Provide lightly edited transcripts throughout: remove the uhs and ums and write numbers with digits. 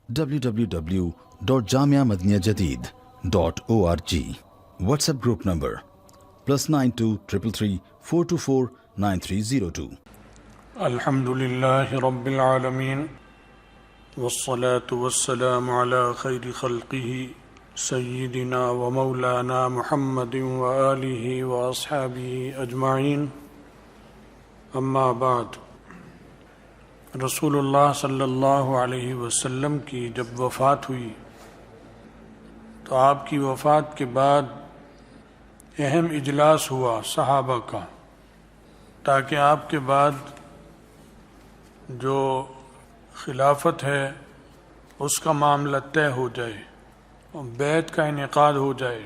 www.jamiamadiniyajadid.org. WhatsApp group number +92 333 424 9302. الحمدللہ رب العالمین والصلاة والسلام علی خیر خلقہ سیدنا و مولانا محمد وآلہ واصحابہ اجمعین. اما بعد، رسول اللہ صلی اللہ علیہ وسلم کی جب وفات ہوئی تو آپ کی وفات کے بعد اہم اجلاس ہوا صحابہ کا، تاکہ آپ کے بعد جو خلافت ہے اس کا معاملہ طے ہو جائے اور بیعت کا انعقاد ہو جائے.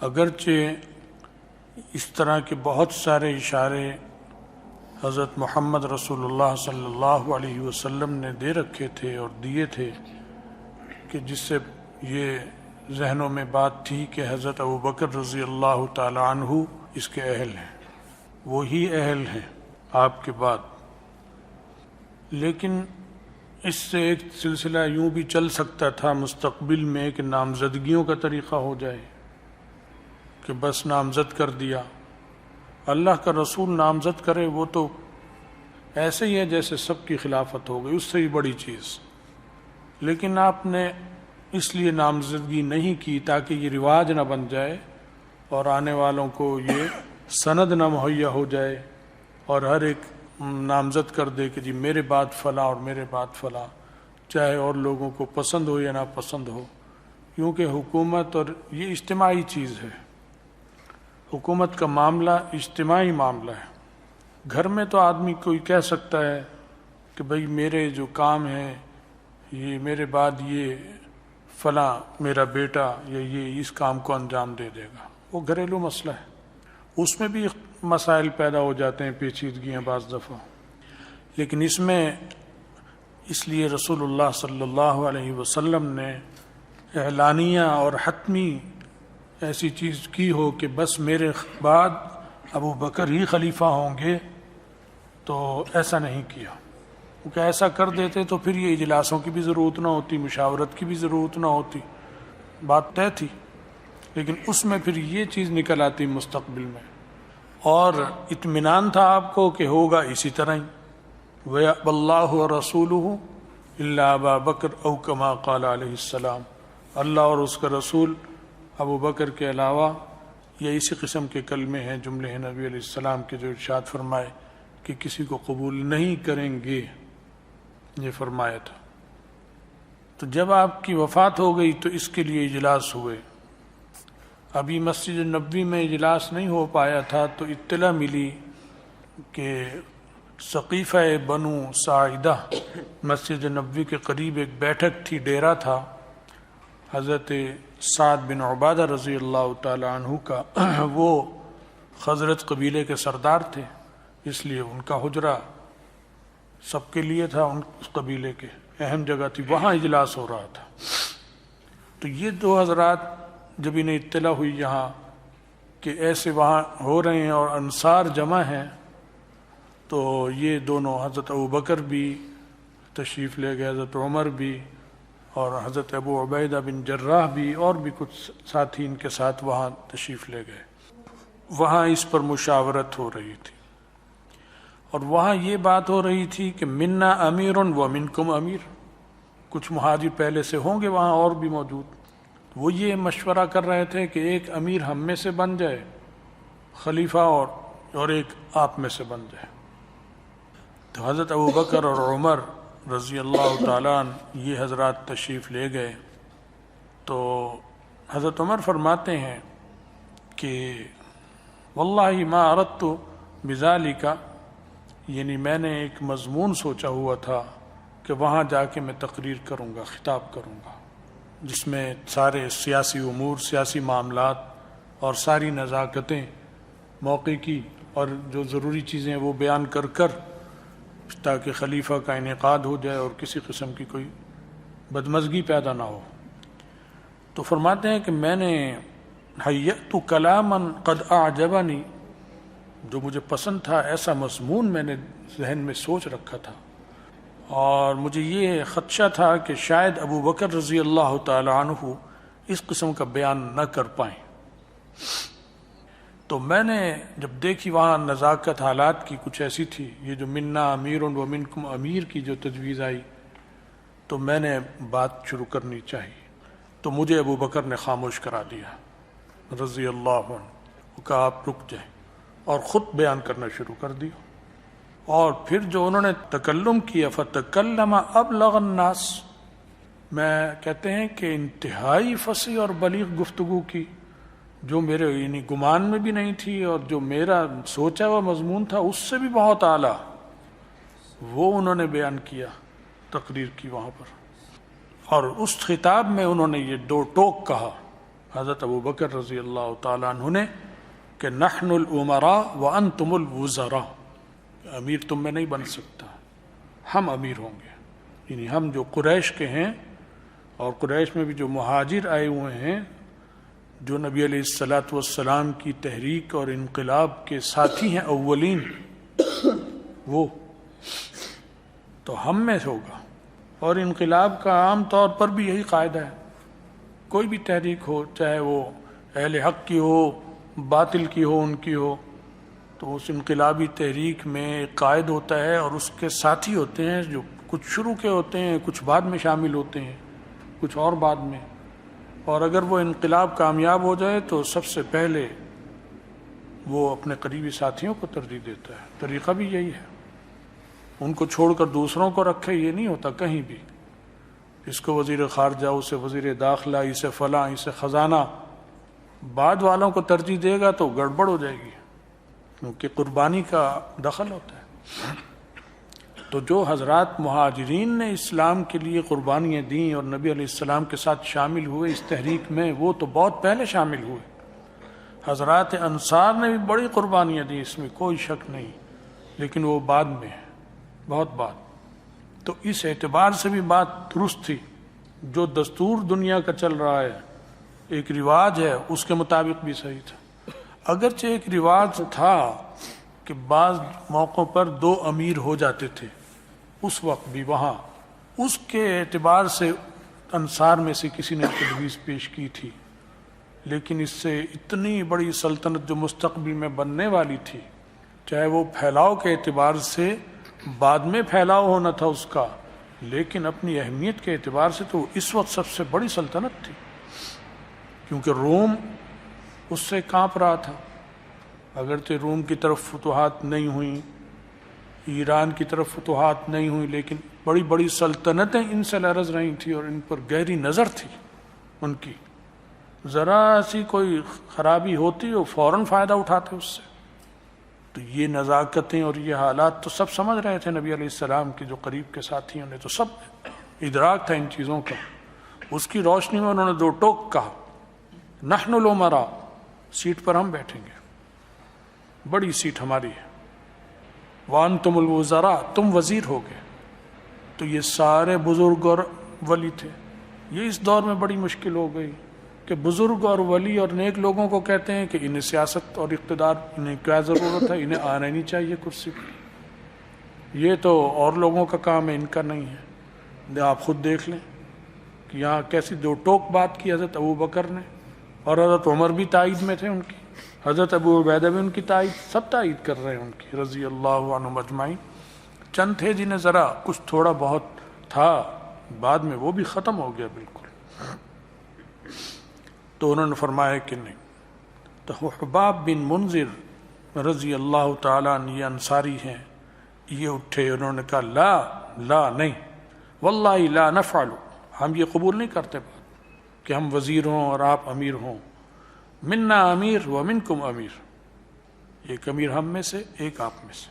اگرچہ اس طرح کے بہت سارے اشارے حضرت محمد رسول اللہ صلی اللہ علیہ وسلم نے دے رکھے تھے اور دیے تھے کہ جس سے یہ ذہنوں میں بات تھی کہ حضرت ابوبکر رضی اللہ تعالی عنہ اس کے اہل ہیں، وہی اہل ہیں آپ کے بعد. لیکن اس سے ایک سلسلہ یوں بھی چل سکتا تھا مستقبل میں کہ نامزدگیوں کا طریقہ ہو جائے کہ بس نامزد کر دیا. اللہ کا رسول نامزد کرے وہ تو ایسے ہی ہے جیسے سب کی خلافت ہو گئی، اس سے ہی بڑی چیز. لیکن آپ نے اس لیے نامزدگی نہیں کی تاکہ یہ رواج نہ بن جائے اور آنے والوں کو یہ سند نہ مہیا ہو جائے اور ہر ایک نامزد کر دے کہ جی میرے بعد فلاں اور میرے بعد فلاں، چاہے اور لوگوں کو پسند ہو یا نہ پسند ہو. کیونکہ حکومت اور یہ اجتماعی چیز ہے، حکومت کا معاملہ اجتماعی معاملہ ہے. گھر میں تو آدمی کوئی کہہ سکتا ہے کہ بھئی میرے جو کام ہیں یہ میرے بعد یہ فلاں میرا بیٹا یا یہ اس کام کو انجام دے دے گا، وہ گھریلو مسئلہ ہے. اس میں بھی مسائل پیدا ہو جاتے ہیں، پیچیدگیاں بعض دفعہ. لیکن اس میں اس لیے رسول اللہ صلی اللہ علیہ وسلم نے اعلانیہ اور حتمی ایسی چیز کی ہو کہ بس میرے بعد ابو بکر ہی خلیفہ ہوں گے، تو ایسا نہیں کیا. کیونکہ ایسا کر دیتے تو پھر یہ اجلاسوں کی بھی ضرورت نہ ہوتی، مشاورت کی بھی ضرورت نہ ہوتی، بات طے تھی. لیکن اس میں پھر یہ چیز نکل آتی مستقبل میں، اور اطمینان تھا آپ کو کہ ہوگا اسی طرح ہی. وَيَأْبَى اللَّهُ وَرَسُولُهُ إِلَّا أَبَا بَكْرَ أَوْ كَمَا قَالَ علیہ السلام. اللہ اور اس کا رسول ابو بکر کے علاوہ یہ اسی قسم کے کلمے ہیں، جملے ہیں نبی علیہ السلام کے جو ارشاد فرمائے کہ کسی کو قبول نہیں کریں گے، یہ فرمایا تھا. تو جب آپ کی وفات ہو گئی تو اس کے لیے اجلاس ہوئے. ابھی مسجد نبوی میں اجلاس نہیں ہو پایا تھا تو اطلاع ملی کہ سقیفہ بنو ساعدہ مسجد نبوی کے قریب ایک بیٹھک تھی، ڈیرا تھا حضرت سعد بن عبادہ رضی اللہ تعالی عنہ کا. وہ خزرج قبیلے کے سردار تھے، اس لیے ان کا حجرہ سب کے لیے تھا، اس قبیلے کے اہم جگہ تھی، وہاں اجلاس ہو رہا تھا. تو یہ دو حضرات جب انہیں اطلاع ہوئی یہاں کہ ایسے وہاں ہو رہے ہیں اور انصار جمع ہیں، تو یہ دونوں حضرت ابوبکر بھی تشریف لے گئے، حضرت عمر بھی، اور حضرت ابو عبیدہ بن جراح بھی، اور بھی کچھ ساتھی ان کے ساتھ وہاں تشریف لے گئے. وہاں اس پر مشاورت ہو رہی تھی، اور وہاں یہ بات ہو رہی تھی کہ منا امیر و منکم امیر. کچھ مہاجر پہلے سے ہوں گے وہاں اور بھی موجود، وہ یہ مشورہ کر رہے تھے کہ ایک امیر ہم میں سے بن جائے خلیفہ، اور ایک آپ میں سے بن جائے. تو حضرت ابوبکر اور عمر رضی اللہ تعالیٰ عنہ یہ حضرات تشریف لے گئے. تو حضرت عمر فرماتے ہیں کہ واللہ ما اردت بذالک، یعنی میں نے ایک مضمون سوچا ہوا تھا کہ وہاں جا کے میں تقریر کروں گا، خطاب کروں گا، جس میں سارے سیاسی امور، سیاسی معاملات اور ساری نزاکتیں موقع کی اور جو ضروری چیزیں وہ بیان کر تاکہ خلیفہ کا انعقاد ہو جائے اور کسی قسم کی کوئی بدمزگی پیدا نہ ہو. تو فرماتے ہیں کہ میں نے حیأت کلاما قد اعجبنی، جو مجھے پسند تھا، ایسا مضمون میں نے ذہن میں سوچ رکھا تھا. اور مجھے یہ خدشہ تھا کہ شاید ابو بکر رضی اللہ تعالی عنہ اس قسم کا بیان نہ کر پائیں. تو میں نے جب دیکھی وہاں نزاکت حالات کی کچھ ایسی تھی، یہ جو منا امیر و منکم امیر کی جو تجویز آئی، تو میں نے بات شروع کرنی چاہیے. تو مجھے ابو بکر نے خاموش کرا دیا رضی اللہ عنہ، وہ کہا آپ رک جائیں، اور خود بیان کرنا شروع کر دیا. اور پھر جو انہوں نے تکلم کیا فتکلم ابلغ الناس، میں کہتے ہیں کہ انتہائی فصیح اور بلیغ گفتگو کی، جو میرے یعنی گمان میں بھی نہیں تھی، اور جو میرا سوچا ہوا مضمون تھا اس سے بھی بہت اعلیٰ، وہ انہوں نے بیان کیا، تقریر کی وہاں پر. اور اس خطاب میں انہوں نے یہ دو ٹوک کہا حضرت ابو بکر رضی اللہ تعالیٰ عنہ نے کہ نحن الامراء وانتم الوزراء، امیر تم میں نہیں بن سکتا، ہم امیر ہوں گے. یعنی ہم جو قریش کے ہیں، اور قریش میں بھی جو مہاجر آئے ہوئے ہیں، جو نبی علیہ الصلاۃ والسلام کی تحریک اور انقلاب کے ساتھی ہیں اولین، وہ تو ہم میں سے ہوگا. اور انقلاب کا عام طور پر بھی یہی قاعدہ ہے، کوئی بھی تحریک ہو، چاہے وہ اہل حق کی ہو، باطل کی ہو، ان کی ہو، تو اس انقلابی تحریک میں ایک قائد ہوتا ہے اور اس کے ساتھی ہوتے ہیں، جو کچھ شروع کے ہوتے ہیں، کچھ بعد میں شامل ہوتے ہیں، کچھ اور بعد میں. اور اگر وہ انقلاب کامیاب ہو جائے تو سب سے پہلے وہ اپنے قریبی ساتھیوں کو ترجیح دیتا ہے. طریقہ بھی یہی ہے، ان کو چھوڑ کر دوسروں کو رکھے، یہ نہیں ہوتا کہیں بھی. اس کو وزیر خارجہ، اسے وزیر داخلہ، اسے فلاں، اسے خزانہ، بعد والوں کو ترجیح دے گا تو گڑبڑ ہو جائے گی، کیونکہ قربانی کا دخل ہوتا ہے. تو جو حضرات مہاجرین نے اسلام کے لیے قربانیاں دیں اور نبی علیہ السلام کے ساتھ شامل ہوئے اس تحریک میں، وہ تو بہت پہلے شامل ہوئے. حضرات انصار نے بھی بڑی قربانیاں دیں، اس میں کوئی شک نہیں، لیکن وہ بعد میں ہے، بہت بعد. تو اس اعتبار سے بھی بات درست تھی. جو دستور دنیا کا چل رہا ہے، ایک رواج ہے، اس کے مطابق بھی صحیح تھا. اگرچہ ایک رواج تھا کہ بعض موقعوں پر دو امیر ہو جاتے تھے، اس وقت بھی وہاں اس کے اعتبار سے انصار میں سے کسی نے تجویز پیش کی تھی. لیکن اس سے اتنی بڑی سلطنت جو مستقبل میں بننے والی تھی، چاہے وہ پھیلاؤ کے اعتبار سے بعد میں پھیلاؤ ہونا تھا اس کا، لیکن اپنی اہمیت کے اعتبار سے تو اس وقت سب سے بڑی سلطنت تھی، کیونکہ روم اس سے کانپ رہا تھا. اگرچہ روم کی طرف فتوحات نہیں ہوئیں، ایران کی طرف فتوحات نہیں ہوئی، لیکن بڑی بڑی سلطنتیں ان سے لرز رہی تھیں اور ان پر گہری نظر تھی ان کی. ذرا سی کوئی خرابی ہوتی وہ فوراً فائدہ اٹھاتے اس سے. تو یہ نزاکتیں اور یہ حالات تو سب سمجھ رہے تھے، نبی علیہ السلام کے جو قریب کے ساتھیوں نے تو سب ادراک تھا ان چیزوں کا. اس کی روشنی میں انہوں نے دو ٹوک کہا، نحن الامراء، سیٹ پر ہم بیٹھیں گے، بڑی سیٹ ہماری ہے، وانتم الوزراء، تم وزیر ہو گئے. تو یہ سارے بزرگ اور ولی تھے. یہ اس دور میں بڑی مشکل ہو گئی کہ بزرگ اور ولی اور نیک لوگوں کو کہتے ہیں کہ انہیں سیاست اور اقتدار، انہیں کیا ضرورت ہے، انہیں آنا نہیں چاہیے کرسی پہ، یہ تو اور لوگوں کا کام ہے، ان کا نہیں ہے. آپ خود دیکھ لیں کہ یہاں کیسی دو ٹوک بات کی حضرت ابو بکر نے، اور حضرت عمر بھی تائید میں تھے ان کی، حضرت ابو عبیدہ بھی ان کی تائید، سب تائید کر رہے ہیں ان کی رضی اللہ عنہم اجمعین. چند تھے جنہیں ذرا کچھ تھوڑا بہت تھا، بعد میں وہ بھی ختم ہو گیا بالکل. تو انہوں نے فرمایا کہ نہیں. تو حباب بن منذر رضی اللہ تعالیٰ عنہ، یہ انصاری ہیں، یہ اٹھے، انہوں نے کہا لا نہیں، واللہ لا نفعل، ہم یہ قبول نہیں کرتے بات کہ ہم وزیر ہوں اور آپ امیر ہوں. منا امیر و منکم امیر، ایک امیر ہم میں سے، ایک آپ میں سے،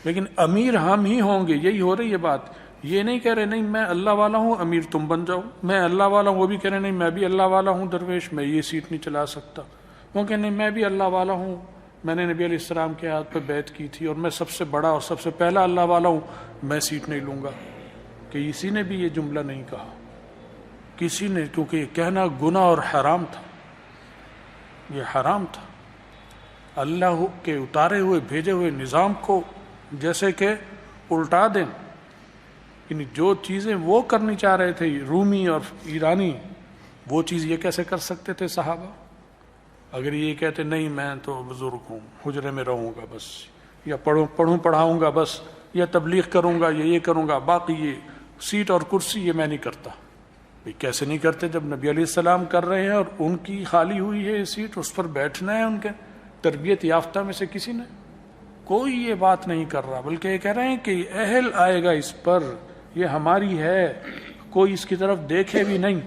لیکن امیر ہم ہی ہوں گے. یہی ہو رہی ہے بات. یہ نہیں کہہ رہے نہیں میں اللہ والا ہوں امیر تم بن جاؤ، میں اللہ والا ہوں، وہ بھی کہہ رہے نہیں میں بھی اللہ والا ہوں درویش، میں یہ سیٹ نہیں چلا سکتا. وہ کہ نہیں میں بھی اللہ والا ہوں، میں نے نبی علیہ السلام کے ہاتھ پہ بیعت کی تھی اور میں سب سے بڑا اور سب سے پہلا اللہ والا ہوں، میں سیٹ نہیں لوں گا. کہ کسی نے بھی یہ جملہ نہیں کہا، کسی نے، کیونکہ یہ کہنا گناہ اور حرام تھا، یہ حرام تھا. اللہ کے اتارے ہوئے بھیجے ہوئے نظام کو جیسے کہ الٹا دیں، یعنی جو چیزیں وہ کرنی چاہ رہے تھے رومی اور ایرانی، وہ چیز یہ کیسے کر سکتے تھے صحابہ؟ اگر یہ کہتے نہیں میں تو بزرگ ہوں، حجرے میں رہوں گا بس، یا پڑھوں پڑھاؤں گا بس، یا تبلیغ کروں گا، یا یہ کروں گا، باقی یہ سیٹ اور کرسی یہ میں نہیں کرتا. کیسے نہیں کرتے جب نبی علیہ السلام کر رہے ہیں اور ان کی خالی ہوئی ہے سیٹ، اس پر بیٹھنا ہے. ان کے تربیت یافتہ میں سے کسی نے کوئی یہ بات نہیں کر رہا، بلکہ یہ کہہ رہے ہیں کہ اہل آئے گا اس پر، یہ ہماری ہے، کوئی اس کی طرف دیکھے بھی نہیں.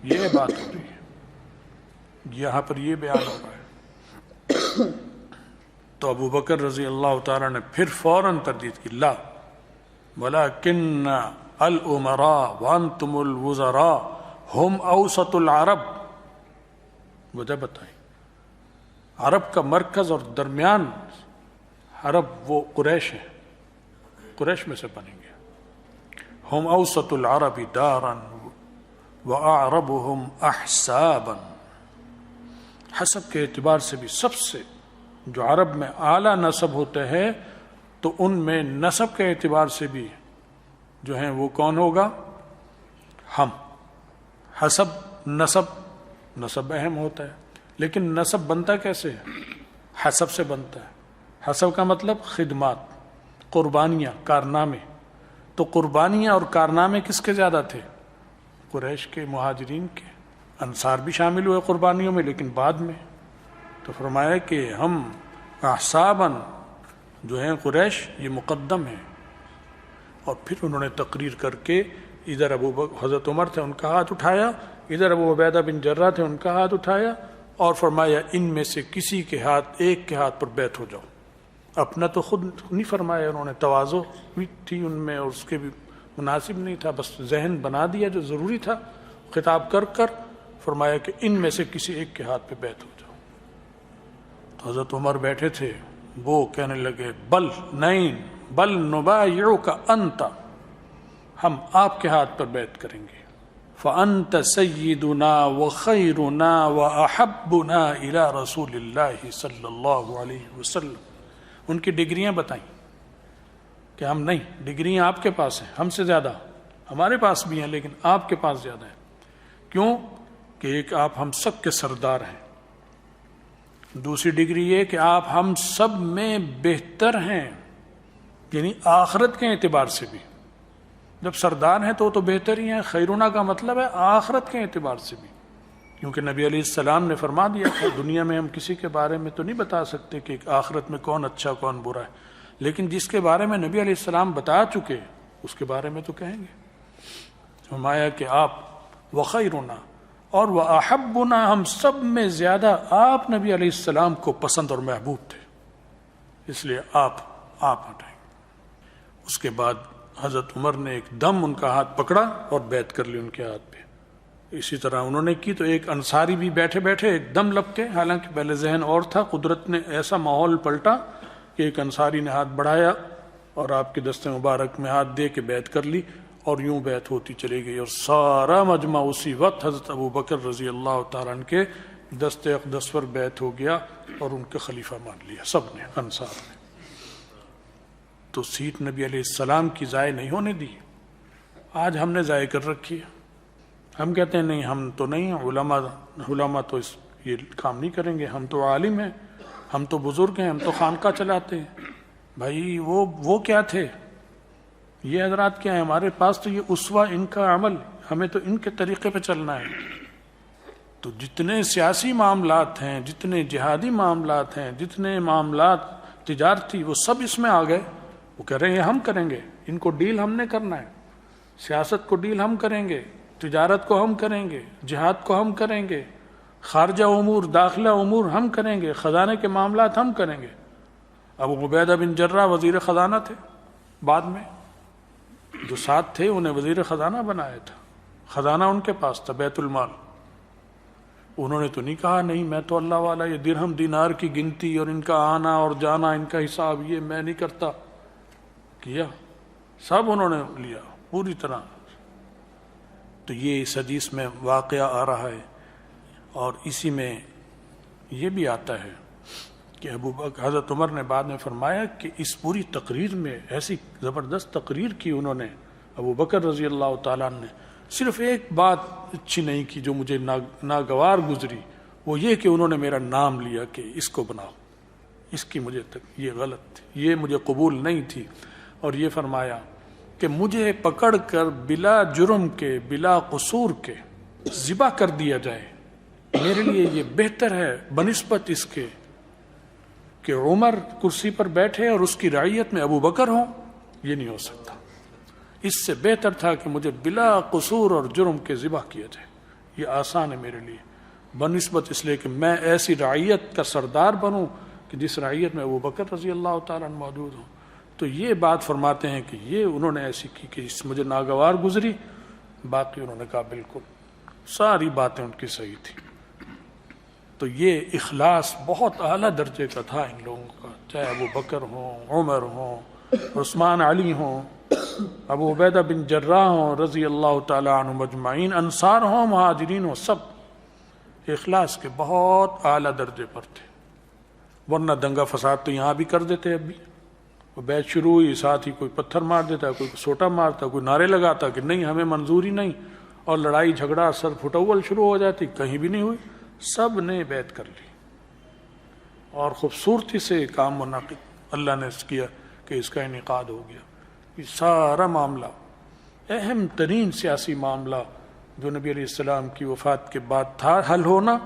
یہ بات ہو رہی ہے، یہاں پر یہ بیان ہو رہا ہے. تو ابو بکر رضی اللہ تعالیٰ نے پھر فوراً تردید کی، لا ولیکن الامراء وانتم الوزراء ہم اوسط العرب. وجہ بتائیں، عرب کا مرکز اور درمیان عرب وہ قریش ہے، قریش میں سے بنیں گے. ہم اوسط العرب دارا واعربهم احسابا. حسب کے اعتبار سے بھی سب سے جو عرب میں اعلیٰ نسب ہوتے ہیں تو ان میں نسب کے اعتبار سے بھی جو ہیں وہ کون ہوگا؟ ہم. حسب نسب اہم ہوتا ہے، لیکن نسب بنتا کیسے ہے؟ حسب سے بنتا ہے. حسب کا مطلب خدمات، قربانیاں، کارنامے. تو قربانیاں اور کارنامے کس کے زیادہ تھے؟ قریش کے، مہاجرین کے. انصار بھی شامل ہوئے قربانیوں میں لیکن بعد میں. تو فرمایا کہ ہم احساباً جو ہیں قریش یہ مقدم ہیں. اور پھر انہوں نے تقریر کر کے ادھر حضرت عمر تھے، ان کا ہاتھ اٹھایا، ادھر ابو عبیدہ بن جرہ تھے، ان کا ہاتھ اٹھایا، اور فرمایا ان میں سے کسی کے ہاتھ، ایک کے ہاتھ پر بیعت ہو جاؤ. اپنا تو خود نہیں فرمایا انہوں نے، تواضع بھی تھی ان میں اور اس کے بھی مناسب نہیں تھا، بس ذہن بنا دیا جو ضروری تھا. خطاب کر فرمایا کہ ان میں سے کسی ایک کے ہاتھ پہ بیعت ہو جاؤ. تو حضرت عمر بیٹھے تھے، وہ کہنے لگے بل نہیں، بل نبایعک انت، ہم آپ کے ہاتھ پر بیعت کریں گے. فانت سیدنا وخیرنا واحبنا الی رسول اللہ صلی اللہ علیہ وسلم. ان کی ڈگریاں بتائیں کہ ہم نہیں، ڈگریاں آپ کے پاس ہیں، ہم سے زیادہ، ہمارے پاس بھی ہیں لیکن آپ کے پاس زیادہ ہیں. کیوں؟ کہ ایک آپ ہم سب کے سردار ہیں، دوسری ڈگری یہ کہ آپ ہم سب میں بہتر ہیں، یعنی آخرت کے اعتبار سے بھی. جب سردار ہیں تو بہتر ہی ہیں. خیرونہ کا مطلب ہے آخرت کے اعتبار سے بھی، کیونکہ نبی علیہ السلام نے فرما دیا تھا دنیا میں ہم کسی کے بارے میں تو نہیں بتا سکتے کہ آخرت میں کون اچھا کون برا ہے، لیکن جس کے بارے میں نبی علیہ السلام بتا چکے اس کے بارے میں تو کہیں گے. فرمایا کہ آپ وخیرنا اور واحبنا، ہم سب میں زیادہ آپ نبی علیہ السلام کو پسند اور محبوب تھے، اس لیے آپ ہٹائیں. اس کے بعد حضرت عمر نے ایک دم ان کا ہاتھ پکڑا اور بیعت کر لی ان کے ہاتھ پہ. اسی طرح انہوں نے کی تو ایک انصاری بھی بیٹھے بیٹھے ایک دم لپکے، حالانکہ پہلے ذہن اور تھا، قدرت نے ایسا ماحول پلٹا کہ ایک انصاری نے ہاتھ بڑھایا اور آپ کے دست مبارک میں ہاتھ دے کے بیعت کر لی، اور یوں بیعت ہوتی چلی گئی. اور سارا مجمع اسی وقت حضرت ابو بکر رضی اللہ تعالیٰ عنہ کے دست اقدس پر بیعت ہو گیا اور ان کے خلیفہ مان لیا سب نے، انصار نے. تو سیٹ نبی علیہ السلام کی ضائع نہیں ہونے دی. آج ہم نے ضائع کر رکھی ہے. ہم کہتے ہیں نہیں ہم تو نہیں، علماء تو یہ کام نہیں کریں گے، ہم تو عالم ہیں، ہم تو بزرگ ہیں، ہم تو خانقاہ چلاتے ہیں. بھائی وہ کیا تھے، یہ حضرات کیا ہیں؟ ہمارے پاس تو یہ اسوہ ان کا عمل، ہمیں تو ان کے طریقے پہ چلنا ہے. تو جتنے سیاسی معاملات ہیں، جتنے جہادی معاملات ہیں، جتنے معاملات تجارتی، وہ سب اس میں آ گئے. وہ کہہ رہے ہیں ہم کریں گے، ان کو ڈیل ہم نے کرنا ہے، سیاست کو ڈیل ہم کریں گے، تجارت کو ہم کریں گے، جہاد کو ہم کریں گے، خارجہ امور داخلہ امور ہم کریں گے، خزانے کے معاملات ہم کریں گے. ابو عبیدہ بن جرہ وزیر خزانہ تھے، بعد میں جو ساتھ تھے انہیں وزیر خزانہ بنایا تھا، خزانہ ان کے پاس تھا، بیت المال. انہوں نے تو نہیں کہا نہیں میں تو اللہ والا، یہ درہم دینار کی گنتی اور ان کا آنا اور جانا، ان کا حساب یہ میں نہیں کرتا. کیا سب انہوں نے لیا پوری طرح. تو یہ اس حدیث میں واقعہ آ رہا ہے، اور اسی میں یہ بھی آتا ہے کہ حضرت عمر نے بعد میں فرمایا کہ اس پوری تقریر میں ایسی زبردست تقریر کی انہوں نے ابو بکر رضی اللہ تعالیٰ عنہ نے صرف ایک بات اچھی نہیں کی جو مجھے ناگوار گزری، وہ یہ کہ انہوں نے میرا نام لیا کہ اس کو بناؤ، اس کی مجھے تک یہ غلط تھی، یہ مجھے قبول نہیں تھی، اور یہ فرمایا کہ مجھے پکڑ کر بلا جرم کے بلا قصور کے ذبح کر دیا جائے، میرے لیے یہ بہتر ہے بنسبت اس کے کہ عمر کرسی پر بیٹھے اور اس کی رعیت میں ابو بکر ہوں، یہ نہیں ہو سکتا، اس سے بہتر تھا کہ مجھے بلا قصور اور جرم کے ذبح کیا جائے، یہ آسان ہے میرے لیے بنسبت اس لیے کہ میں ایسی رعیت کا سردار بنوں کہ جس رعیت میں ابو بکر رضی اللہ تعالیٰ عنہ موجود ہوں۔ تو یہ بات فرماتے ہیں کہ یہ انہوں نے ایسی کی کہ اس مجھے ناگوار گزری، باقی انہوں نے کہا بالکل ساری باتیں ان کی صحیح تھی۔ تو یہ اخلاص بہت اعلیٰ درجے کا تھا ان لوگوں کا، چاہے ابو بکر ہوں، عمر ہوں، عثمان علی ہوں، ابو عبیدہ بن جراح ہوں رضی اللہ تعالیٰ عنہ مجمعین، انصار ہوں، مہاجرین ہوں، سب اخلاص کے بہت اعلیٰ درجے پر تھے، ورنہ دنگا فساد تو یہاں بھی کر دیتے۔ اب بھی وہ بیعت شروع ہوئی، ساتھ ہی کوئی پتھر مار دیتا، کوئی سوٹا مارتا، کوئی نعرے لگاتا کہ نہیں ہمیں منظوری نہیں، اور لڑائی جھگڑا سر پھٹول شروع ہو جاتی، کہیں بھی نہیں ہوئی، سب نے بیعت کر لی، اور خوبصورتی سے کام منعقد اللہ نے کیا کہ اس کا انعقاد ہو گیا۔ یہ سارا معاملہ اہم ترین سیاسی معاملہ جو نبی علیہ السلام کی وفات کے بعد تھا حل ہونا،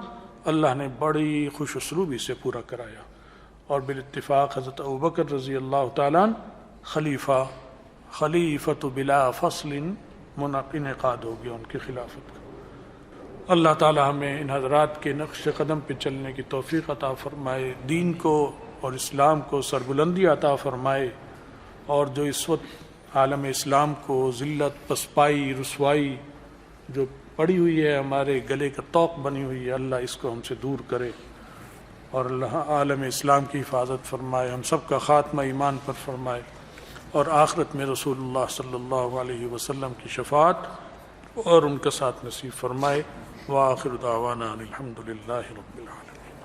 اللہ نے بڑی خوش اسلوبی سے پورا کرایا، اور بالاتفاق حضرت ابوبکر رضی اللہ تعالیٰ عنہ خلیفۃ بلا فصل انعقاد ہو گیا ان کی خلافت کا۔ اللہ تعالی ہمیں ان حضرات کے نقش قدم پہ چلنے کی توفیق عطا فرمائے، دین کو اور اسلام کو سربلندی عطا فرمائے، اور جو اس وقت عالم اسلام کو ذلت، پسپائی، رسوائی جو پڑی ہوئی ہے، ہمارے گلے کا طوق بنی ہوئی ہے، اللہ اس کو ہم سے دور کرے، اور اللہ عالم اسلام کی حفاظت فرمائے، ہم سب کا خاتمہ ایمان پر فرمائے، اور آخرت میں رسول اللہ صلی اللہ علیہ وسلم کی شفاعت اور ان کا ساتھ نصیب فرمائے۔ وآخر دعوانا الحمد للہ رب العالمین۔